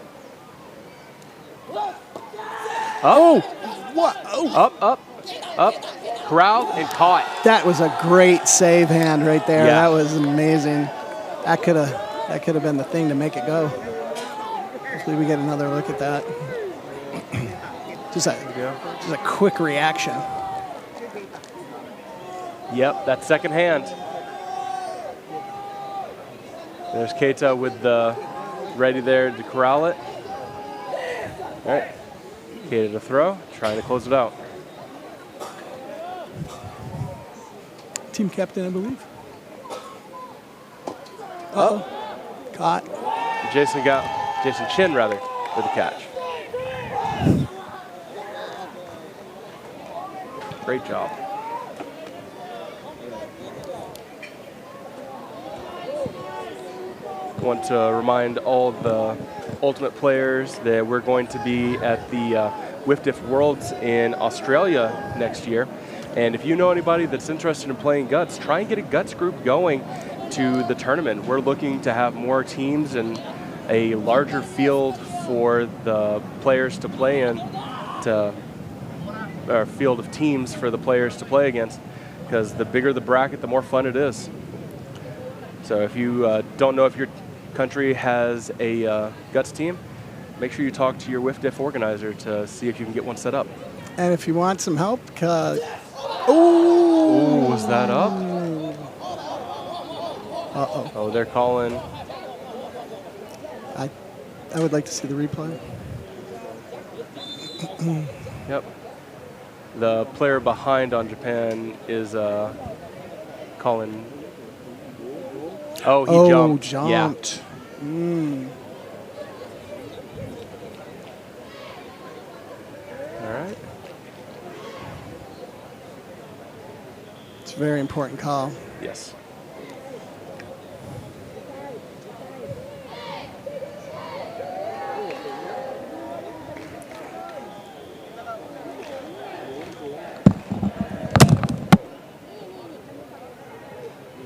Oh, what? Oh. Up, corralled and caught. That was a great save hand right there. Yeah. That was amazing. That could have been the thing to make it go. Hopefully we get another look at that. Just a quick reaction. Yep, that second hand. There's Keita with the ready there to corral it. All right, Keita to throw, trying to close it out. Team captain, I believe. Uh-oh. Caught. Jason Chin rather, with the catch. Great job. I want to remind all the Ultimate players that we're going to be at the WIFDIF Worlds in Australia next year. And if you know anybody that's interested in playing Guts, try and get a Guts group going to the tournament. We're looking to have more teams and a larger field for the players to play in, or field of teams for the players to play against, because the bigger the bracket, the more fun it is. So if you don't know if your country has a Guts team, make sure you talk to your WIFDIF organizer to see if you can get one set up. And if you want some help, oh, was that up? Uh-oh. Oh, they're calling. I would like to see the replay. Yep. The player behind on Japan is calling. Oh, he jumped. Jumped. Yeah. All right. It's a very important call. Yes.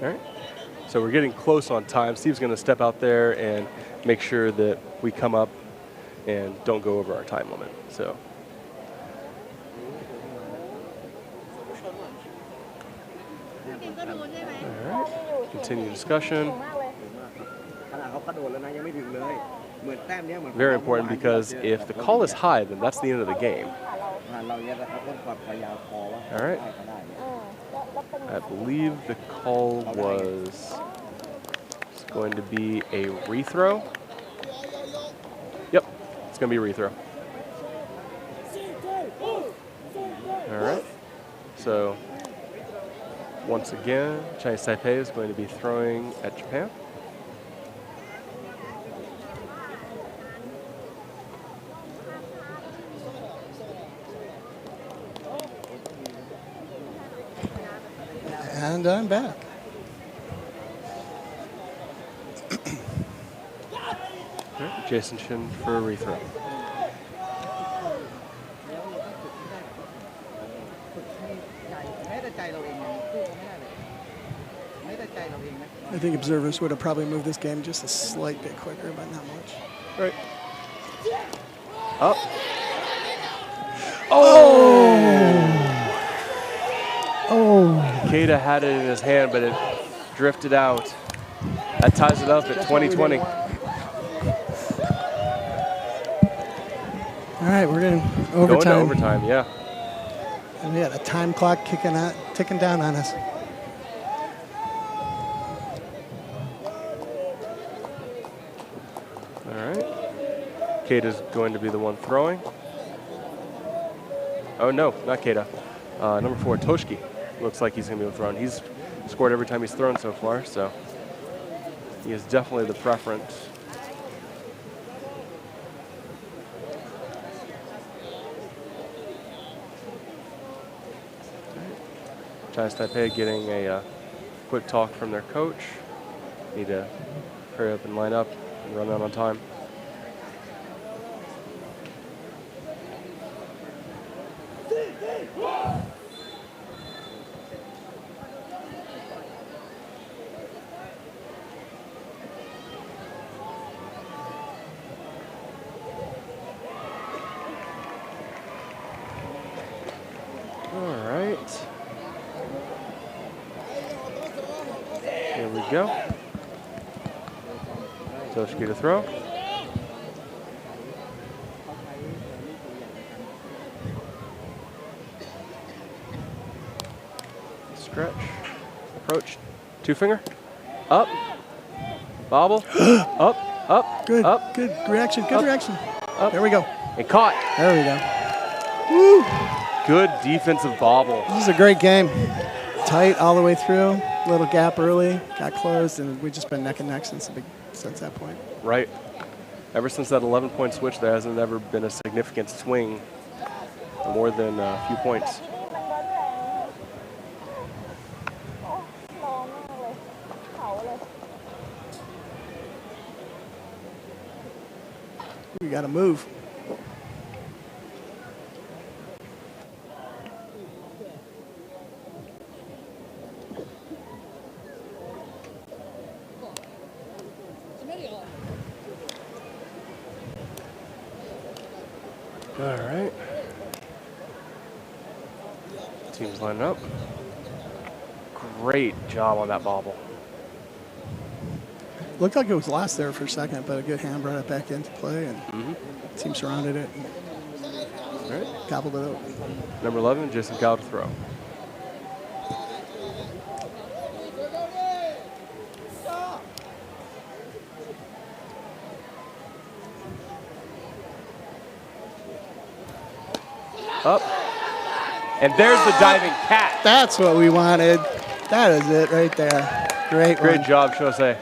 All right. So we're getting close on time. Steve's going to step out there and make sure that we come up and don't go over our time limit. So. All right. Continue discussion. Very important, because if the call is high, then that's the end of the game. All right. I believe the call was going to be a rethrow. Yep, it's going to be a rethrow. All right. So once again, Chinese Taipei is going to be throwing at Japan. And I'm back. Jason Shin for a rethrow. I think observers would have probably moved this game just a slight bit quicker, but not much. Right. Up. Oh! Keita had it in his hand, but it drifted out. That ties it up at 20-20. All right, we're in overtime. Going to overtime, yeah. And yeah, the time clock ticking down on us. All right. Keita's going to be the one throwing. Oh, no, not Keita. Number 4, Toshiki. Looks like he's going to be thrown. He's scored every time he's thrown so far, so he is definitely the preference. Chinese Taipei getting a quick talk from their coach. Need to hurry up and line up and run out on time. Go. Toshiki to throw. Stretch. Approach. 2-finger. Up. Bobble. Up. Up. Good. Up. Good reaction. Good up, reaction. Up. There we go. And caught. There we go. Woo. Good defensive bobble. This is a great game. Tight all the way through. Little gap early, got closed, and we've just been neck and neck since that point. Right. Ever since that 11-point switch, there hasn't ever been a significant swing more than a few points. We got to move. All right. Teams lining up. Great job on that bobble. Looked like it was lost there for a second, but a good hand brought it back into play, and team surrounded it and gobbled it up. Number 11, Jason Gao to throw. Up. And there's the diving cat. That's what we wanted. That is it right there. Great Great one. job, Shosei.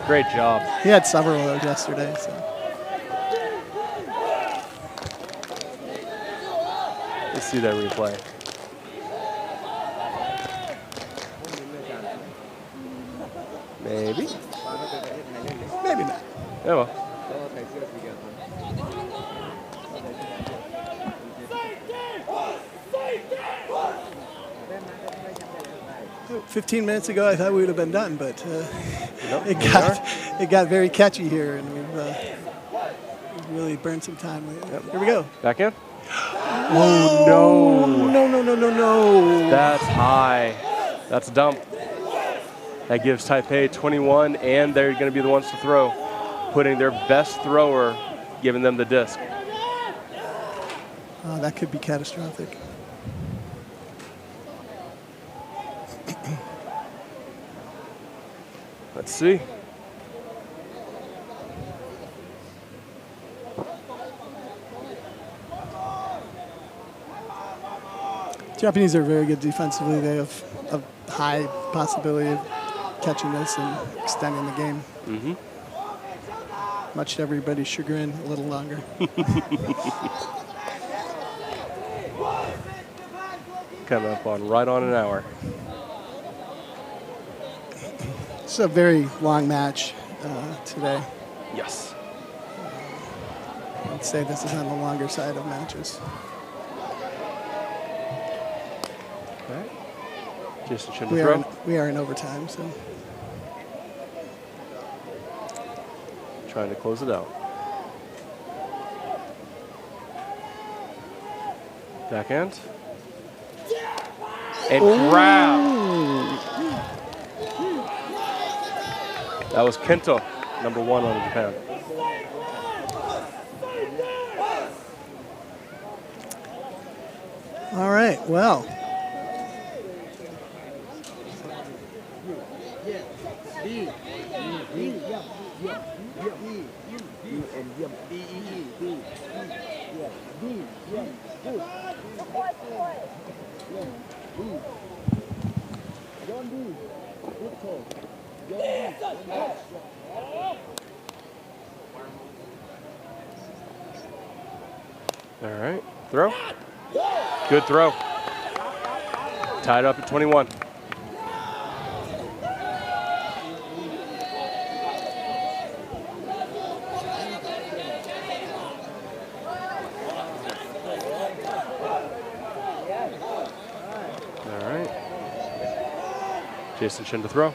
Great job. He had several of those yesterday. So. Let's see that replay. Maybe. Maybe not. Yeah, well. 15 minutes ago, I thought we would have been done, but Nope, it got very catchy here, and we've really burned some time. Yep. Here we go. Back in. Oh, no. No. That's high. That's a dump. That gives Taipei 21, and they're going to be the ones to throw, putting their best thrower, giving them the disc. That could be catastrophic. Let's see. Japanese are very good defensively. They have a high possibility of catching this and extending the game. Mm-hmm. Much to everybody's chagrin, a little longer. Coming up on right on an hour. It's a very long match today. Yes. I'd say this is on the longer side of matches. All right. Jason Chin to throw. We are in overtime, so. Trying to close it out. Backhand. And grab. That was Kento, number 1 on Japan. All right, well. All right, throw. Good throw. Tied up at 21. All right. Jason Chin to throw.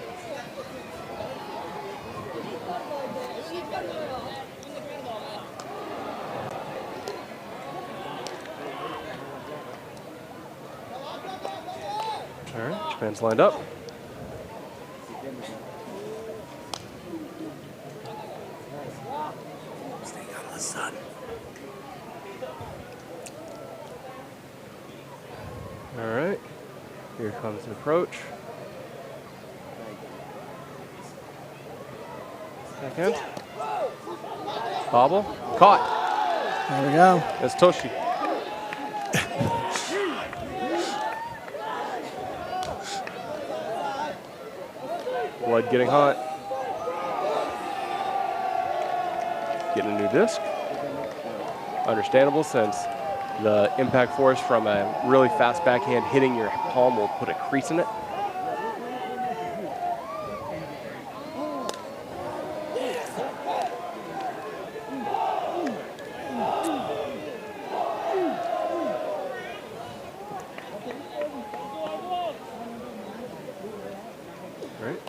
All right, Japan's lined up. Staying out of the sun. All right, here comes the approach. Backhand. Bobble. Caught. There we go. That's Toshi. Blood getting hot. Getting a new disc. Understandable, since the impact force from a really fast backhand hitting your palm will put a crease in it. Right.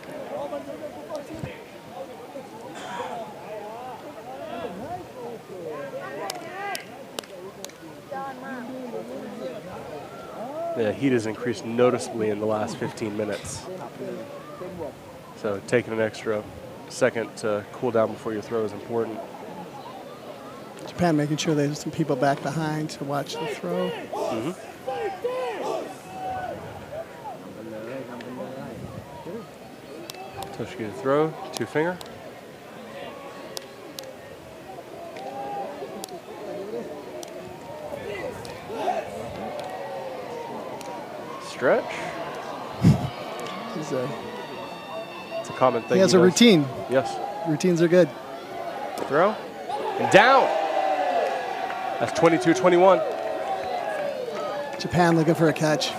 The heat has increased noticeably in the last 15 minutes. So taking an extra second to cool down before your throw is important. Japan making sure there's some people back behind to watch the throw. Mm-hmm. Toshi to throw, 2-finger. stretch. It's a common thing. He has a routine. Yes. Routines are good. Throw. And down. That's 22-21. Japan looking for a catch.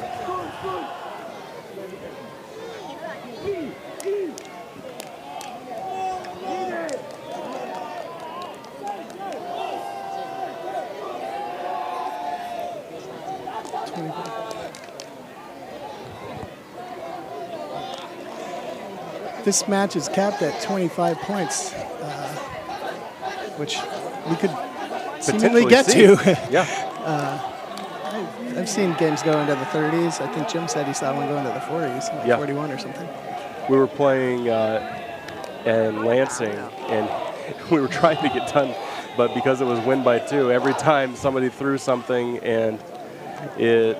This match is capped at 25 points, which we could seemingly get to. Yeah. I've seen games go into the 30s. I think Jim said he saw one go into the 40s, like 41 or something. We were playing in Lansing, and we were trying to get done, but because it was win by 2, every time somebody threw something and it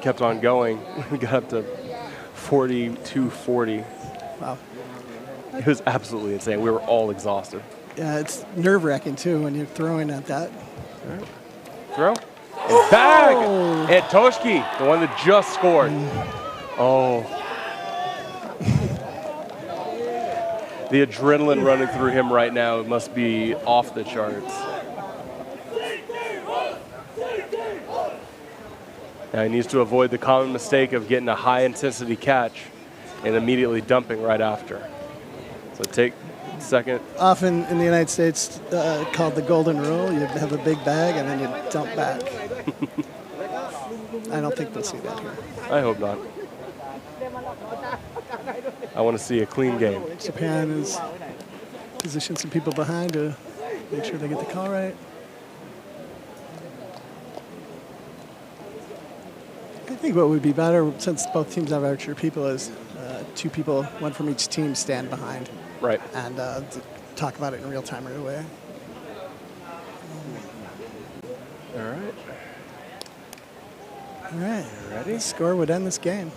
kept on going, we got up to 42-40. Wow. It was absolutely insane. We were all exhausted. Yeah, it's nerve-wracking, too, when you're throwing at that. All right. Throw. And bag! And Toshki, the one that just scored. Oh. The adrenaline running through him right now must be off the charts. Now he needs to avoid the common mistake of getting a high-intensity catch and immediately dumping right after. So take second. Often in the United States, called the golden rule, you have a big bag and then you dump back. I don't think we'll see that here. I hope not. I want to see a clean game. Japan has positioned some people behind to make sure they get the call right. I think what would be better, since both teams have archer people, is 2 people, 1 from each team, stand behind. Right. And talk about it in real time right away. All right. All right. Ready? The score would end this game.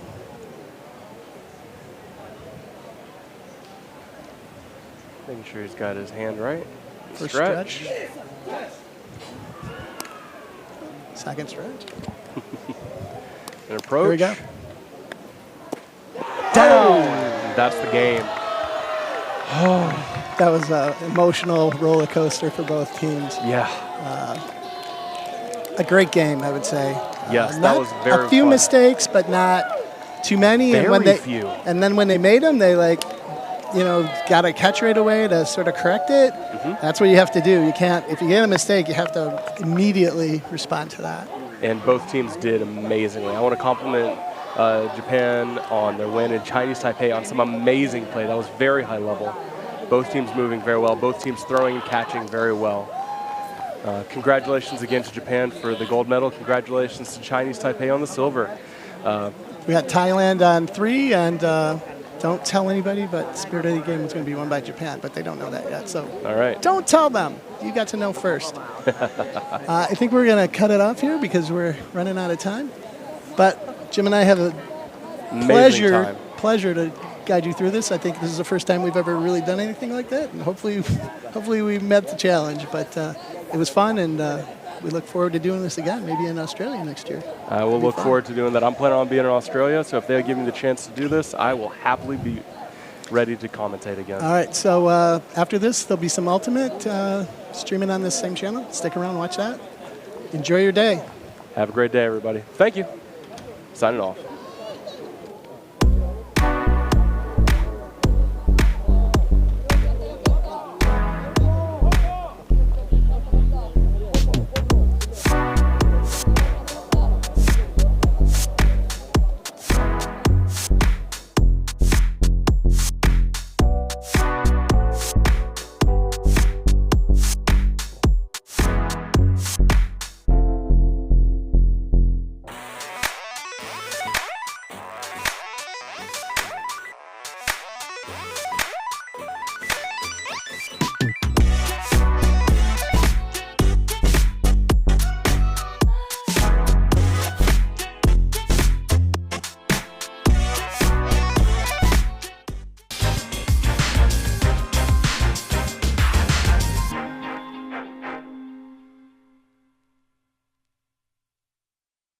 Making sure he's got his hand right. First stretch. Second stretch. An approach. Here we go. Down. That's the game. Oh, that was an emotional roller coaster for both teams. Yeah. A great game, I would say. Yes, that was very a few fun. Mistakes, but not too many. Very few. And then when they made them, they got a catch right away to sort of correct it. That's what you have to do. You can't, if you get a mistake, you have to immediately respond to that. And both teams did amazingly. I want to compliment Japan on their win and Chinese Taipei on some amazing play. That was very high level. Both teams moving very well. Both teams throwing and catching very well. Congratulations again to Japan for the gold medal. Congratulations to Chinese Taipei on the silver. We got Thailand on 3, and don't tell anybody, but Spirit of the Game is going to be won by Japan, but they don't know that yet. So all right. Don't tell them. You got to know first. I think we're going to cut it off here because we're running out of time. But Jim and I have a pleasure to guide you through this. I think this is the first time we've ever really done anything like that, and hopefully we met the challenge. But it was fun, and we look forward to doing this again, maybe in Australia next year. I will look forward to doing that. I'm planning on being in Australia, so if they give me the chance to do this, I will happily be ready to commentate again. All right, so after this, there'll be some Ultimate streaming on this same channel. Stick around and watch that. Enjoy your day. Have a great day, everybody. Thank you. Signing off.